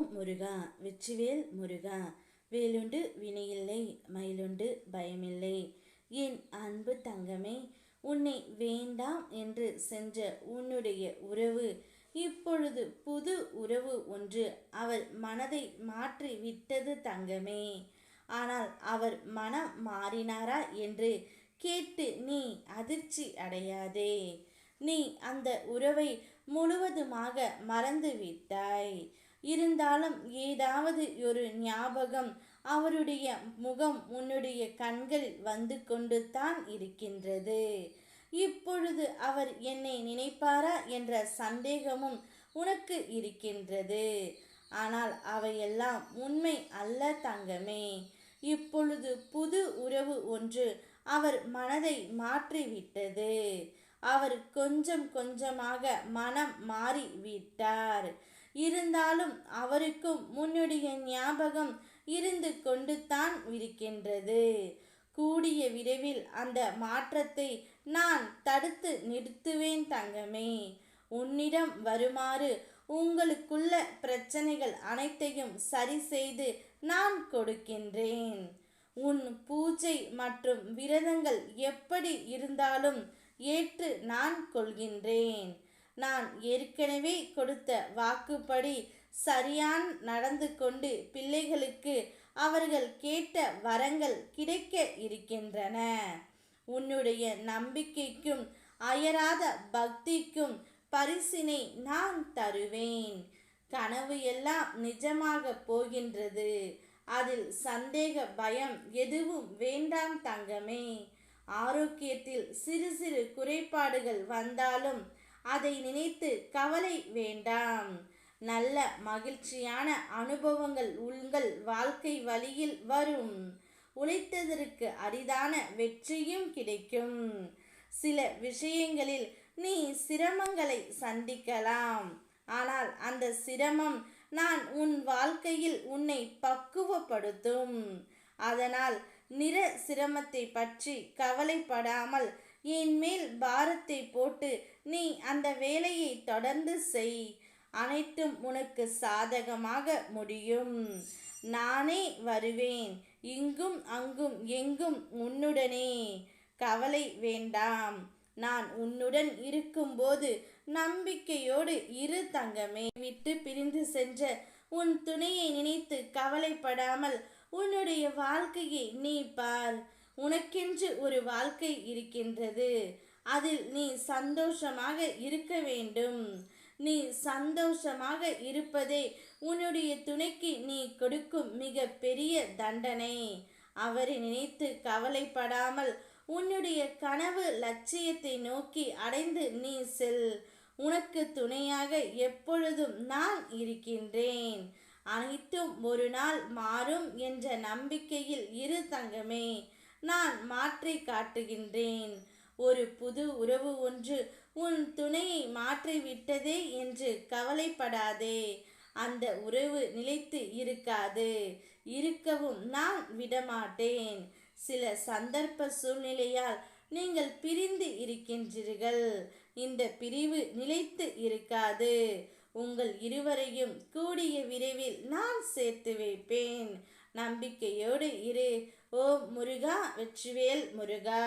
ஓம் முருகா வெற்றிவேல் முருகா. வேலுண்டு வினையில்லை, மயிலுண்டு பயமில்லை. என் அன்பு தங்கமே, உன்னை வேண்டாம் என்று சென்ற உன்னுடைய உறவு இப்பொழுது புது உறவு ஒன்று அவர் மனதை மாற்றி விட்டது தங்கமே. ஆனால் அவர் மனம் மாறினாரா என்று கேட்டு நீ அதிர்ச்சி அடையாதே. நீ அந்த உறவை முழுவதுமாக மறந்து விட்டாய். இருந்தாலும் ஏதாவது ஒரு ஞாபகம், அவருடைய முகம் உன்னுடைய கண்கள் வந்து கொண்டு தான் இருக்கின்றது. இப்பொழுது அவர் என்னை நினைப்பாரா என்ற சந்தேகமும் உனக்கு இருக்கின்றது. ஆனால் அவையெல்லாம் உண்மை அல்ல தங்கமே. இப்பொழுது புது உறவு ஒன்று அவர் மனதை மாற்றிவிட்டது. அவர் கொஞ்சம் கொஞ்சமாக மனம் மாறி விட்டார். இருந்தாலும் அவருக்கும் உன்னுடைய ஞாபகம் இருந்து கொண்டு தான் இருக்கின்றது. கூடிய விரைவில் அந்த மாற்றத்தை நான் தடுத்து நிறுத்துவேன் தங்கமே. உன்னிடம் வருமாறு உங்களுக்குள்ள பிரச்சனைகள் அனைத்தையும் சரி செய்து நான் கொடுக்கின்றேன். உன் பூஜை மற்றும் விரதங்கள் எப்படி இருந்தாலும் ஏற்று நான் கொள்கின்றேன். நான் ஏற்கனவே கொடுத்த வாக்குப்படி சரியான் நடந்து கொண்டு பிள்ளைகளுக்கு அவர்கள் கேட்ட வரங்கள் கிடைக்க இருக்கின்றன. உன்னுடைய நம்பிக்கைக்கும் அயராத பக்திக்கும் பரிசினை நான் தருவேன். கனவு எல்லாம் நிஜமாக போகின்றது. அதில் சந்தேக பயம் எதுவும் வேண்டாம் தங்கமே. ஆரோக்கியத்தில் சிறு சிறு குறைபாடுகள் வந்தாலும் அதை நினைத்து கவலை வேண்டாம். நல்ல மகிழ்ச்சியான அனுபவங்கள் உங்கள் வாழ்க்கை வழியில் வரும். உழைத்ததற்கு அரிதான வெற்றியும் கிடைக்கும். சில விஷயங்களில் நீ சிரமங்களை சந்திக்கலாம். ஆனால் அந்த சிரமம் நான் உன் வாழ்க்கையில் உன்னை பக்குவப்படுத்தும். அதனால் நிற சிரமத்தை பற்றி கவலைப்படாமல் என் மேல் பாரத்தை போட்டு நீ அந்த வேலையை தொடர்ந்து செய். அனைத்தும் உனக்கு சாதகமாக முடியும். நானே வருவேன். இங்கும் அங்கும் எங்கும் உன்னுடனே. கவலை வேண்டாம். நான் உன்னுடன் இருக்கும்போது நம்பிக்கையோடு இரு தங்கமே. விட்டு பிரிந்து சென்ற உன் துணையை நினைத்து கவலைப்படாமல் உன்னுடைய வாழ்க்கையை நீ பார். உனக்கென்று ஒரு வாழ்க்கை இருக்கின்றது. அதில் நீ சந்தோஷமாக இருக்க வேண்டும். நீ சந்தோஷமாக இருப்பதே உன்னுடைய துணைக்கு நீ கொடுக்கும் மிக பெரிய தண்டனை. அவரை நினைத்து கவலைப்படாமல் உன்னுடைய கனவு லட்சியத்தை நோக்கி அடைந்து நீ செல். உனக்கு துணையாக எப்பொழுதும் நான் இருக்கின்றேன். அனைத்தும் ஒரு நாள் மாறும் என்ற நம்பிக்கையில் இரு தங்கமே. நான் மாற்றி காட்டுகின்றேன். ஒரு புது உறவு ஒன்று உன் துணையை மாற்றிவிட்டதே என்று கவலைப்படாதே. அந்த உறவு நிலைத்து இருக்காது. இருக்கவும் நான் விடமாட்டேன். சில சந்தர்ப்ப சூழ்நிலையால் நீங்கள் பிரிந்து இருக்கின்றீர்கள். இந்த பிரிவு நிலைத்து இருக்காது. உங்கள் இருவரையும் கூடிய விரைவில் நான் சேர்த்து வைப்பேன். நம்பிக்கையோடு இரு. ஓம் முருகா வெற்றிவேல் முருகா.